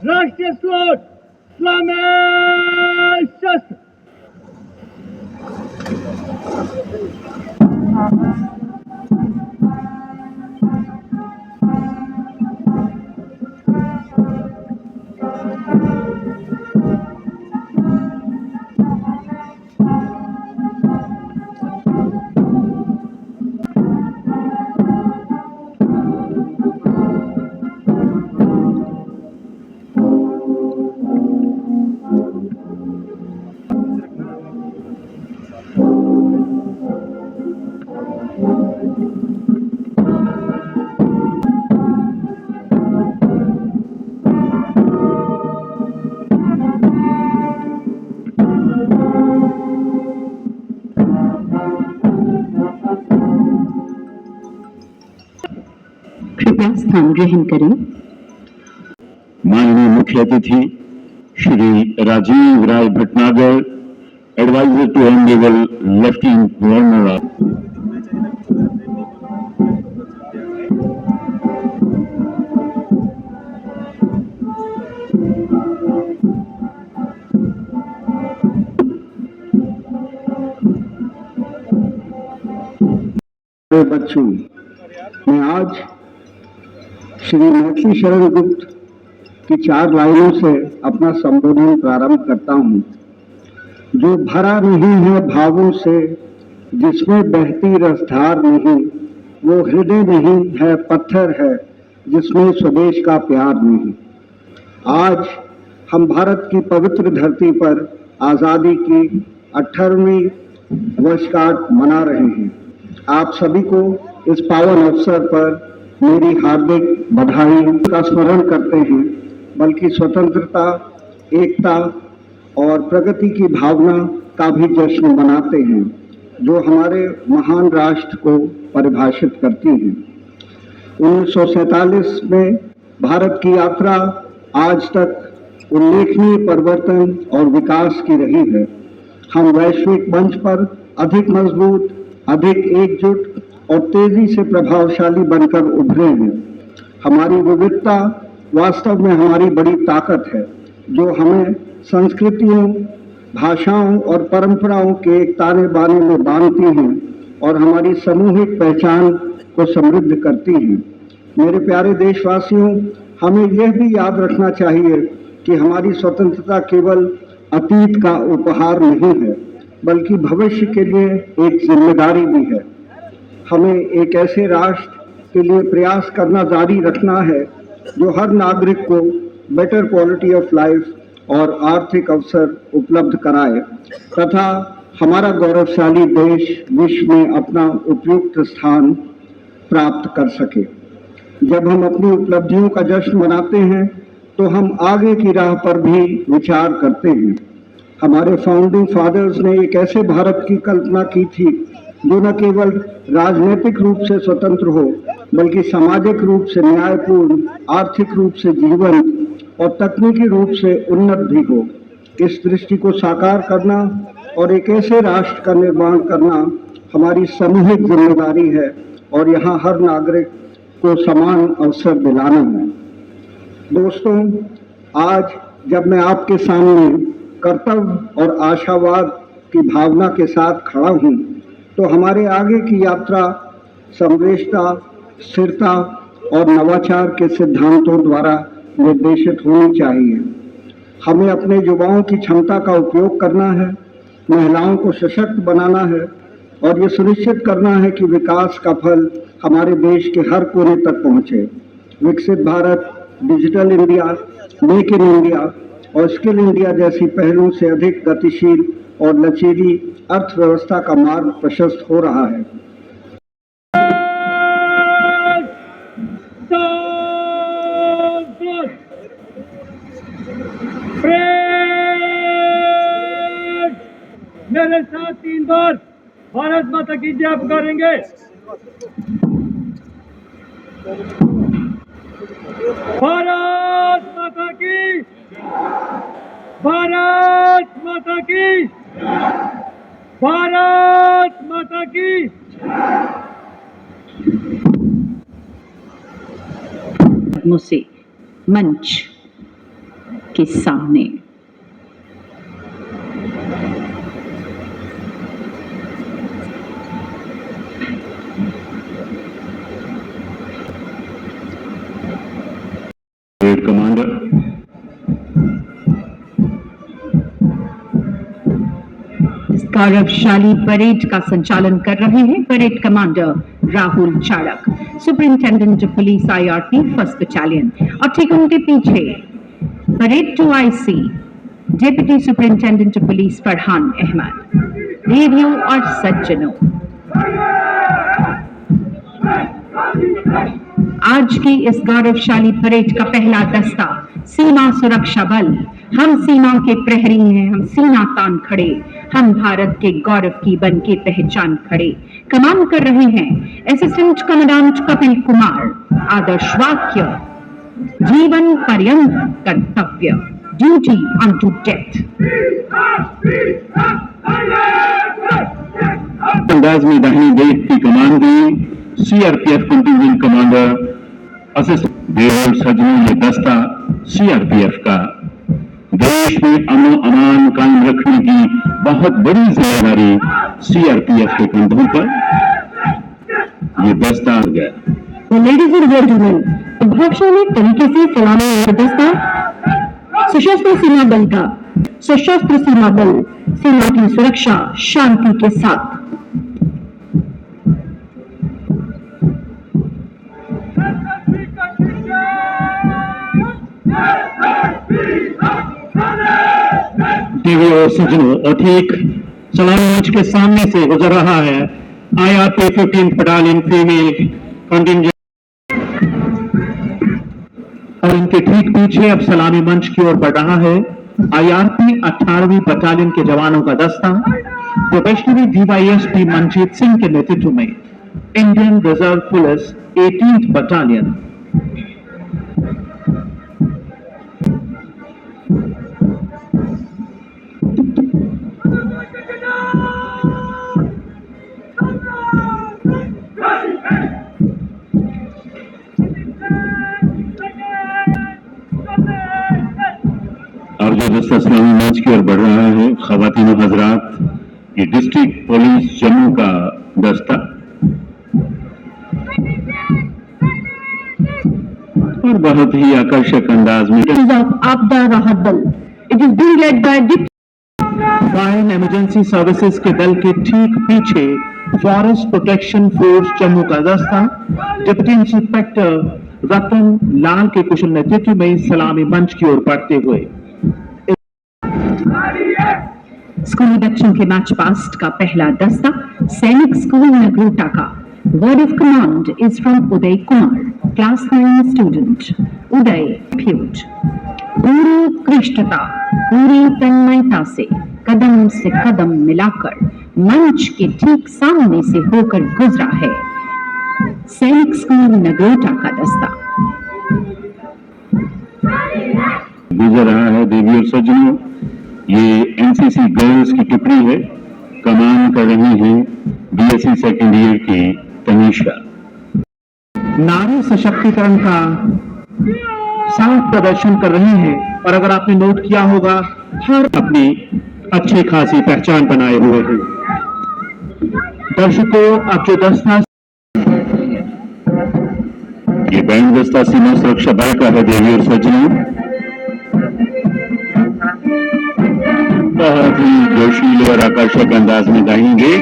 राष्ट्रीय स्लोट इस्लामी शस्त्र। कृपया स्थान ग्रहण करें। माननीय मुख्य अतिथि Shri Rajiv Rai Bhatnagar, advisor to honourable lieutenant governor. बच्चों, मैं आज श्री मैथिली शरण गुप्त की 4 लाइनों से अपना संबोधन प्रारंभ करता हूँ। जो भरा नहीं है भावों से, जिसमें बहती रसधार नहीं, वो हृदय नहीं है, पत्थर है, जिसमें स्वदेश का प्यार नहीं। आज हम भारत की पवित्र धरती पर आज़ादी की 18वीं वर्षगांठ मना रहे हैं। आप सभी को इस पावन अवसर पर मेरी हार्दिक बधाई का स्मरण करते हैं, बल्कि स्वतंत्रता, एकता और प्रगति की भावना का भी जश्न मनाते हैं, जो हमारे महान राष्ट्र को परिभाषित करती है। 1947 में भारत की यात्रा आज तक उल्लेखनीय परिवर्तन और विकास की रही है। हम वैश्विक मंच पर अधिक मजबूत, अधिक एकजुट और तेजी से प्रभावशाली बनकर उभरे हैं। हमारी विविधता वास्तव में हमारी बड़ी ताकत है, जो हमें संस्कृतियों, भाषाओं और परंपराओं के एक ताने बाने में बांधती हैं और हमारी सामूहिक पहचान को समृद्ध करती हैं। मेरे प्यारे देशवासियों, हमें यह भी याद रखना चाहिए कि हमारी स्वतंत्रता केवल अतीत का उपहार नहीं है, बल्कि भविष्य के लिए एक जिम्मेदारी भी है। हमें एक ऐसे राष्ट्र के लिए प्रयास करना जारी रखना है जो हर नागरिक को बेटर क्वालिटी ऑफ लाइफ और आर्थिक अवसर उपलब्ध कराए तथा हमारा गौरवशाली देश विश्व में अपना उपयुक्त स्थान प्राप्त कर सके। जब हम अपनी उपलब्धियों का जश्न मनाते हैं तो हम आगे की राह पर भी विचार करते हैं। हमारे फाउंडिंग फादर्स ने एक ऐसे भारत की कल्पना की थी जो न केवल राजनीतिक रूप से स्वतंत्र हो, बल्कि सामाजिक रूप से न्यायपूर्ण, आर्थिक रूप से जीवंत और तकनीकी रूप से उन्नत भी हो। इस दृष्टि को साकार करना और एक ऐसे राष्ट्र का निर्माण करना हमारी सामूहिक जिम्मेदारी है और यहाँ हर नागरिक को समान अवसर दिलाना है। दोस्तों, आज जब मैं आपके सामने कर्तव्य और आशावाद की भावना के साथ खड़ा हूँ, तो हमारे आगे की यात्रा समवेशता, स्थिरता और नवाचार के सिद्धांतों द्वारा निर्देशित होनी चाहिए। हमें अपने युवाओं की क्षमता का उपयोग करना है, महिलाओं को सशक्त बनाना है और ये सुनिश्चित करना है कि विकास का फल हमारे देश के हर कोने तक पहुँचे। विकसित Bharat, digital India, make in India और स्किल इंडिया जैसी पहलों से अधिक गतिशील और लचीली अर्थव्यवस्था का मार्ग प्रशस्त हो रहा है। मेरे साथ 3 बार भारत माता की जय पुकारेंगे। भारत माता की, भारत माता की, भारत माता की। मुझसे मंच के सामने परेड कमांडर इस गौरवशाली परेड का संचालन कर रहे हैं parade commander Rahul Chadak, superintendent of police IRP first battalion, और ठीक उनके पीछे parade 2IC deputy superintendent of police Farhan Ahmed. देवियों और सज्जनों, आज की इस गौरवशाली परेड का पहला दस्ता सीमा सुरक्षा बल। हम सीमा के प्रहरी हैं, हम सीना तान खड़े, हम भारत के गौरव की बन के पहचान खड़े। कमान कर रहे हैं असिस्टेंट कमांडेंट कपिल कुमार। आदर्श वाक्य, जीवन पर्यंत कर्तव्य, ड्यूटी अनटू डेथ। अंदाज में दाहिनी देश की कमान दी CRPF कंटिजेंट कमांडर असिस्टेंट देवर सज्जनों, ये दस्ता CRPF का देश में अमन अमान कायम रखने की बहुत बड़ी जिम्मेदारी CRPF के कंधों पर ये दस्ता आ गया। लेडीज एंड जेंटलमैन, प्रभावशाली तरीके से सलामी दस्ता सशस्त्र सीमा बल का। सशस्त्र सीमा बल सीमा की सुरक्षा शांति के साथ। देवियों और सज्जनों, और ठीक सलामी मंच के सामने से गुजर रहा है IRP 15th battalion female contingent, और इनके ठीक पीछे अब सलामी मंच की ओर बढ़ रहा है IRP 18वीं बटालियन के जवानों का दस्ता प्रोबेशनरी DYSP मनजीत सिंह के नेतृत्व में Indian reserve police 18th battalion. और जो दस्ता सलामी मंच की ओर बढ़ रहा है खवातीन और हजरात, ये डिस्ट्रिक्ट पुलिस जम्मू का दस्ता और बहुत ही आकर्षक अंदाज में आपदा राहत दल। It is being led by fire emergency services के दल के ठीक पीछे फॉरेस्ट प्रोटेक्शन फोर्स जम्मू का दस्ता डिप्टी इंस्पेक्टर रतन लाल के कुशल नेतृत्व में सलामी मंच की ओर बढ़ते हुए स्कूली बच्चों के मैच पास्ट का पहला दस्ता सैनिक स्कूल नगरोटा का। Word of command is from Uday Kumar, class 9 student. Uday फ्यूट पूरी कृष्णता, पूरी तन्मयता से कदम मिलाकर मंच के ठीक सामने से होकर गुजरा है सैनिक स्कूल नगरोटा का दस्ता। गुजर रहा है। देवी और सज्जनों, ये NCC गर्ल्स की टुकड़ी है, कमान कर रही हैं BSc सेकेंड ईयर की तनीषा। नारी सशक्तिकरण का साफ प्रदर्शन कर रही हैं, और अगर आपने नोट किया होगा हर अपनी अच्छी खासी पहचान बनाए हुए हैं। दर्शकों, अब जो दस्ता ये बैंड दस्ता सीमा सुरक्षा बल का है देवी और सज्जनों, बहुत ही जोशीले और आकर्षक अंदाज में गाएंगे।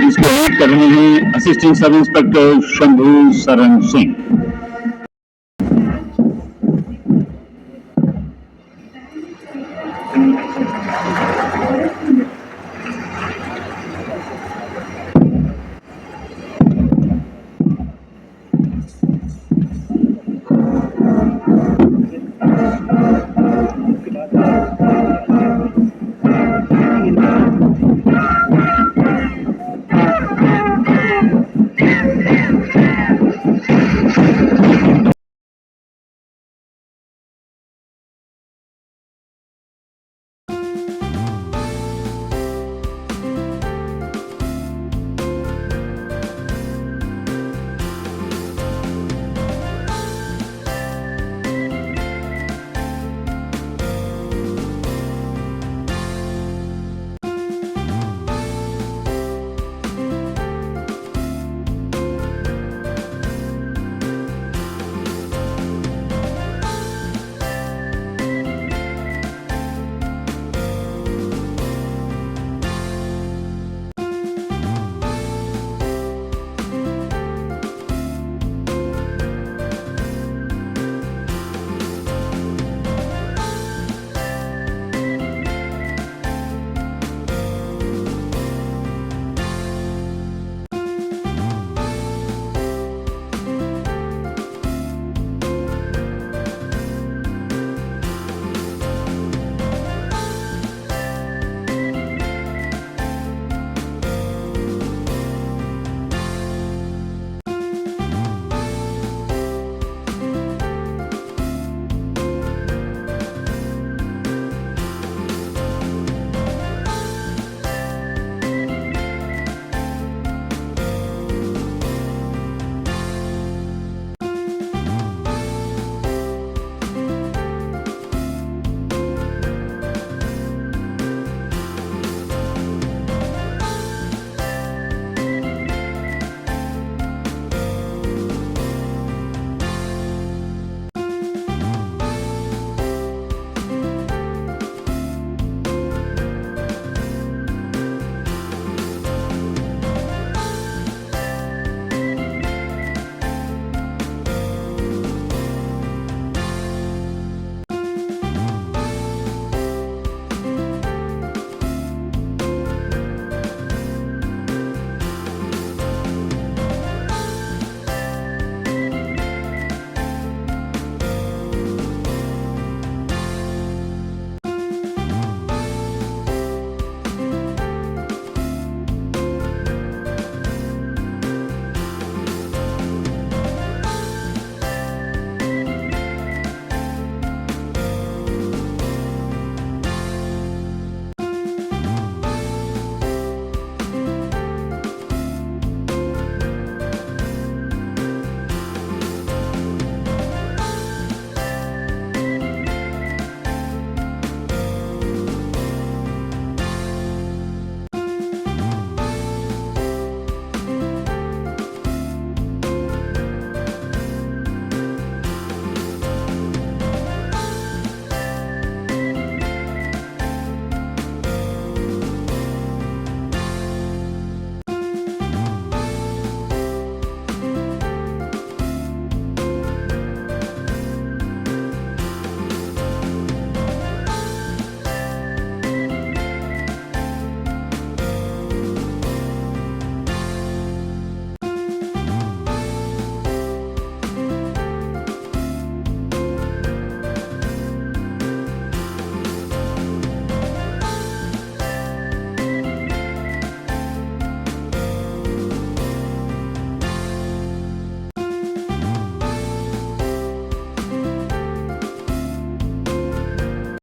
इसको लीड कर रहे हैं assistant sub inspector Shambhu Saran Singh.